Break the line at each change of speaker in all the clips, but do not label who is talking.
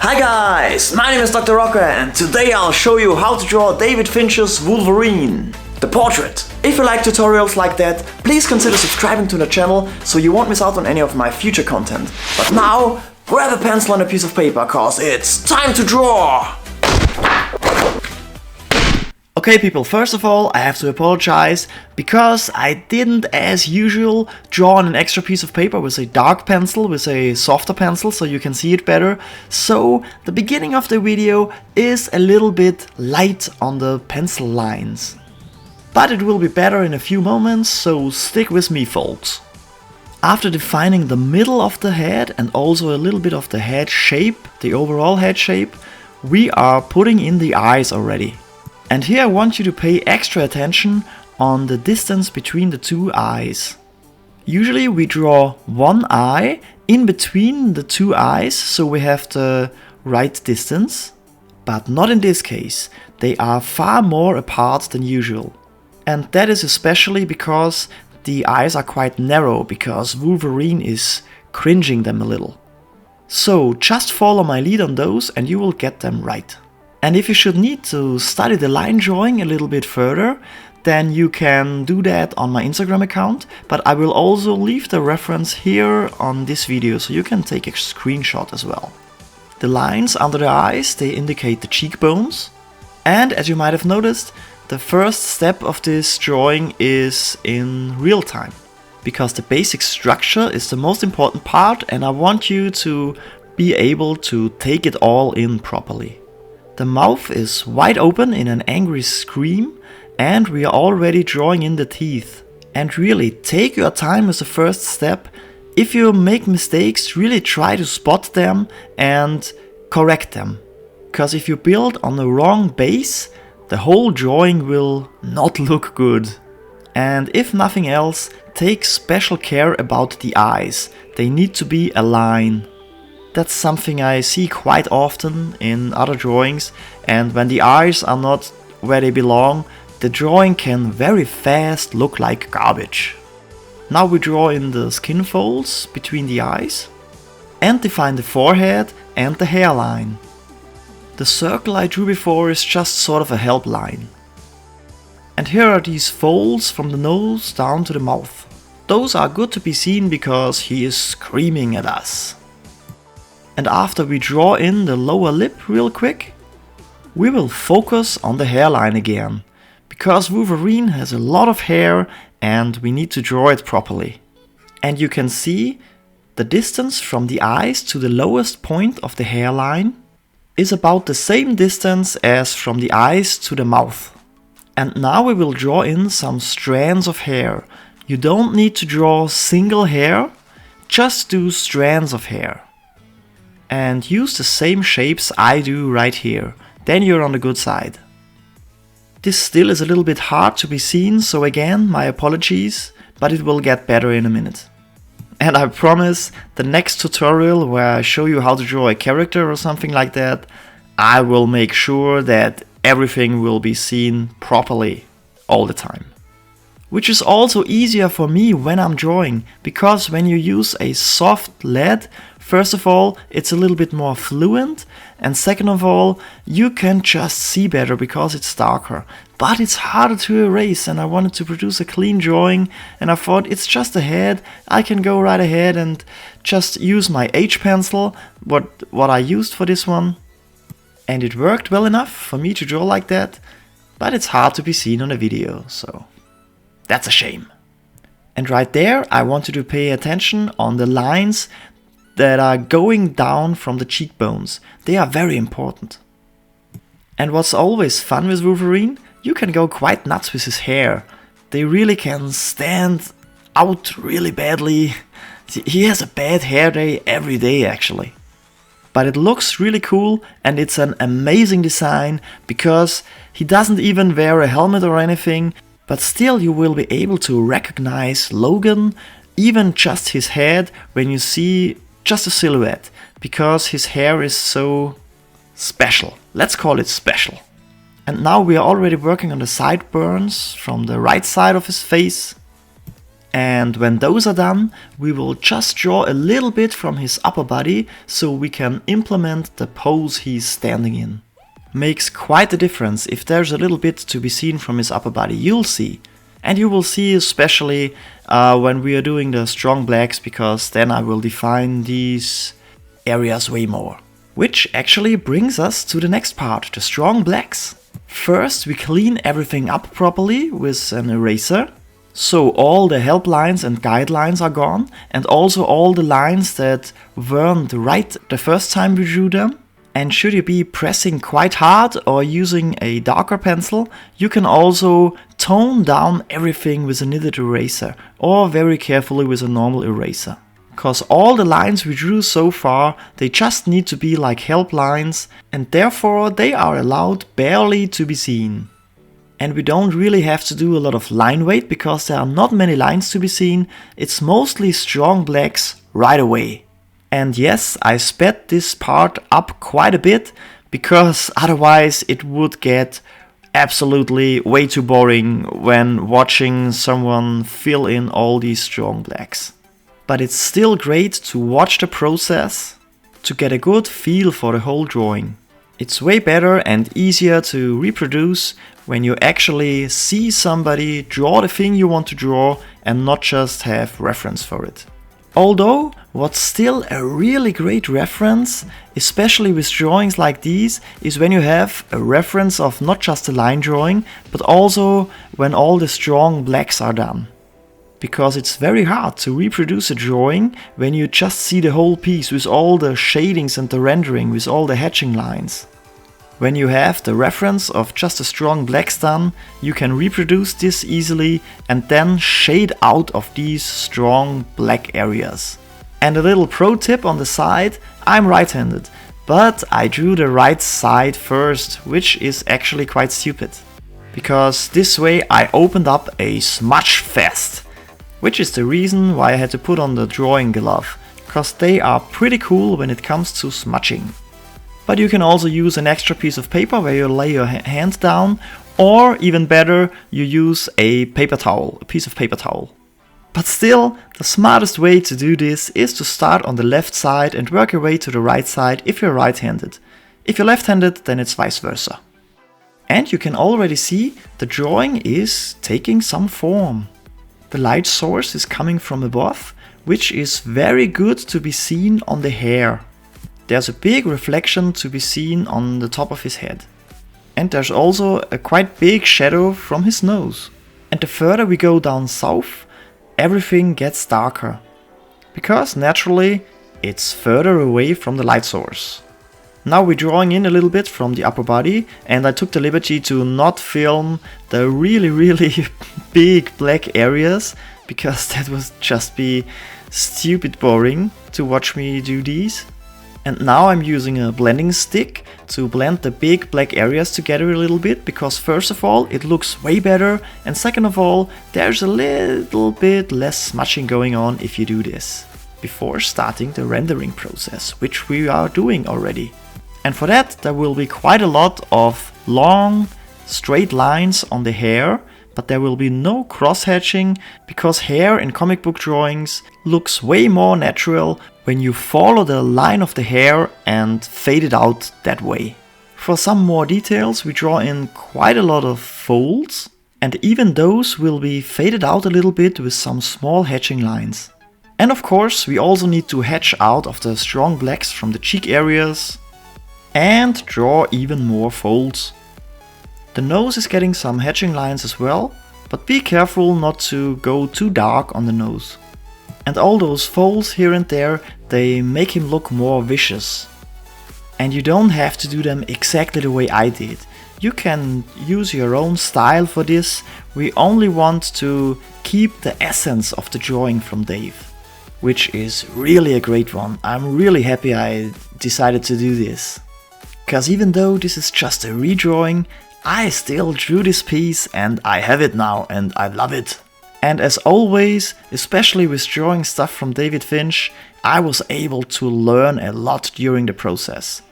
Hi guys, my name is Dr. Rocker and today I'll show you how to draw David Finch's Wolverine, the portrait. If you like tutorials like that, please consider subscribing to the channel so you won't miss out on any of my future content. But now, grab a pencil and a piece of paper cause it's time to draw! Okay people, first of all I have to apologize because I didn't as usual draw on an extra piece of paper with a dark pencil, with a softer pencil so you can see it better. So the beginning of the video is a little bit light on the pencil lines. But it will be better in a few moments, so stick with me folks. After defining the middle of the head and also a little bit of the head shape, the overall head shape, we are putting in the eyes already. And here I want you to pay extra attention on the distance between the two eyes. Usually we draw one eye in between the two eyes, so we have the right distance. But not in this case, they are far more apart than usual. And that is especially because the eyes are quite narrow, because Wolverine is cringing them a little. So just follow my lead on those and you will get them right. And if you should need to study the line drawing a little bit further, then you can do that on my Instagram account, but I will also leave the reference here on this video so you can take a screenshot as well. The lines under the eyes, they indicate the cheekbones, and as you might have noticed, the first step of this drawing is in real time, because the basic structure is the most important part and I want you to be able to take it all in properly. The mouth is wide open in an angry scream and we are already drawing in the teeth. And really take your time as the first step. If you make mistakes, really try to spot them and correct them. Because if you build on the wrong base, the whole drawing will not look good. And if nothing else, take special care about the eyes. They need to be a line. That's something I see quite often in other drawings, and when the eyes are not where they belong, the drawing can very fast look like garbage. Now we draw in the skin folds between the eyes and define the forehead and the hairline. The circle I drew before is just sort of a help line. And here are these folds from the nose down to the mouth. Those are good to be seen because he is screaming at us. And after we draw in the lower lip real quick, we will focus on the hairline again, because Wolverine has a lot of hair and we need to draw it properly. And you can see the distance from the eyes to the lowest point of the hairline is about the same distance as from the eyes to the mouth. And now we will draw in some strands of hair. You don't need to draw single hair, just do strands of hair. And use the same shapes I do right here, then you're on the good side. This still is a little bit hard to be seen, so again, my apologies, but it will get better in a minute. And I promise, the next tutorial where I show you how to draw a character or something like that, I will make sure that everything will be seen properly all the time. Which is also easier for me when I'm drawing, because when you use a soft lead, first of all, it's a little bit more fluent, and second of all, you can just see better because it's darker. But it's harder to erase, and I wanted to produce a clean drawing, and I thought it's just a head, I can go right ahead and just use my H pencil, what I used for this one. And it worked well enough for me to draw like that, but it's hard to be seen on a video, so that's a shame. And right there, I want you to pay attention on the lines that are going down from the cheekbones. They are very important. And what's always fun with Wolverine, you can go quite nuts with his hair. They really can stand out really badly. He has a bad hair day every day actually. But it looks really cool and it's an amazing design because he doesn't even wear a helmet or anything, but still you will be able to recognize Logan, even just his head, when you see just a silhouette, because his hair is so special. Let's call it special. And now we are already working on the sideburns from the right side of his face. And when those are done, we will just draw a little bit from his upper body so we can implement the pose he's standing in. Makes quite a difference if there's a little bit to be seen from his upper body, you'll see. And you will see especially when we are doing the strong blacks, because then I will define these areas way more. Which actually brings us to the next part, the strong blacks. First, we clean everything up properly with an eraser. So all the help lines and guidelines are gone, and also all the lines that weren't right the first time we drew them. And should you be pressing quite hard or using a darker pencil, you can also tone down everything with a knitted eraser or very carefully with a normal eraser. Because all the lines we drew so far, they just need to be like help lines, and therefore they are allowed barely to be seen. And we don't really have to do a lot of line weight because there are not many lines to be seen, it's mostly strong blacks right away. And yes, I sped this part up quite a bit, because otherwise it would get absolutely way too boring when watching someone fill in all these strong blacks. But it's still great to watch the process, to get a good feel for the whole drawing. It's way better and easier to reproduce when you actually see somebody draw the thing you want to draw and not just have reference for it. Although, what's still a really great reference, especially with drawings like these, is when you have a reference of not just a line drawing, but also when all the strong blacks are done. Because it's very hard to reproduce a drawing when you just see the whole piece with all the shadings and the rendering, with all the hatching lines. When you have the reference of just a strong blacks done, you can reproduce this easily and then shade out of these strong black areas. And a little pro tip on the side, I'm right-handed, but I drew the right side first, which is actually quite stupid. Because this way I opened up a smudge fest, which is the reason why I had to put on the drawing glove, because they are pretty cool when it comes to smudging. But you can also use an extra piece of paper where you lay your hand down, or even better, you use a paper towel, a piece of paper towel. But still, the smartest way to do this is to start on the left side and work your way to the right side if you're right-handed. If you're left-handed, then it's vice versa. And you can already see the drawing is taking some form. The light source is coming from above, which is very good to be seen on the hair. There's a big reflection to be seen on the top of his head. And there's also a quite big shadow from his nose. And the further we go down south, everything gets darker. Because naturally, it's further away from the light source. Now we're drawing in a little bit from the upper body, and I took the liberty to not film the really big black areas, because that would just be stupid boring to watch me do these. And now I'm using a blending stick to blend the big black areas together a little bit, because first of all it looks way better, and second of all there's a little bit less smudging going on if you do this before starting the rendering process, which we are doing already. And for that there will be quite a lot of long straight lines on the hair, but there will be no cross-hatching, because hair in comic book drawings looks way more natural when you follow the line of the hair and fade it out that way. For some more details, we draw in quite a lot of folds, and even those will be faded out a little bit with some small hatching lines. And of course, we also need to hatch out of the strong blacks from the cheek areas and draw even more folds. The nose is getting some hatching lines as well, but be careful not to go too dark on the nose. And all those folds here and there, they make him look more vicious. And you don't have to do them exactly the way I did. You can use your own style for this. We only want to keep the essence of the drawing from Dave, which is really a great one. I'm really happy I decided to do this. Because even though this is just a redrawing, I still drew this piece and I have it now and I love it. And as always, especially with drawing stuff from David Finch, I was able to learn a lot during the process.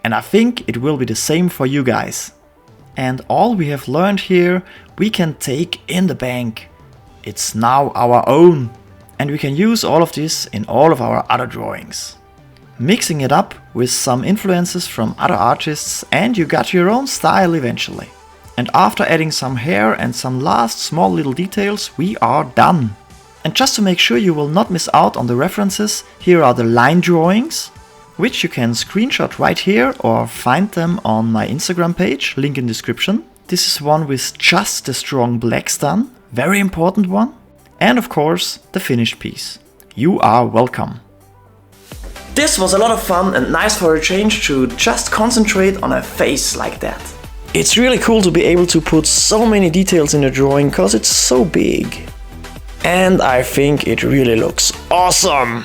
And I think it will be the same for you guys. And all we have learned here, we can take in the bank. It's now our own, and we can use all of this in all of our other drawings. Mixing it up with some influences from other artists and you got your own style eventually. And after adding some hair and some last small little details, we are done. And just to make sure you will not miss out on the references, here are the line drawings, which you can screenshot right here or find them on my Instagram page, link in description. This is one with just the strong blacks done, very important one. And of course, the finished piece. You are welcome. This was a lot of fun and nice for a change to just concentrate on a face like that. It's really cool to be able to put so many details in a drawing cause it's so big. And I think it really looks awesome!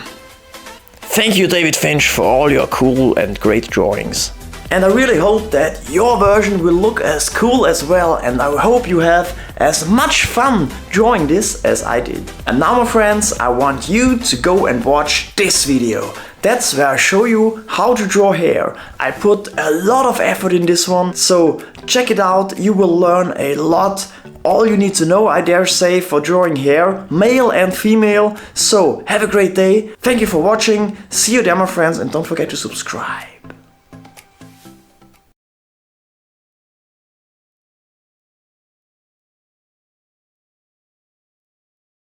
Thank you David Finch for all your cool and great drawings. And I really hope that your version will look as cool as well, and I hope you have as much fun drawing this as I did. And now my friends, I want you to go and watch this video. That's where I show you how to draw hair. I put a lot of effort in this one, so check it out, you will learn a lot. All you need to know, I dare say, for drawing hair, male and female. So have a great day, thank you for watching, see you there my friends, and don't forget to subscribe.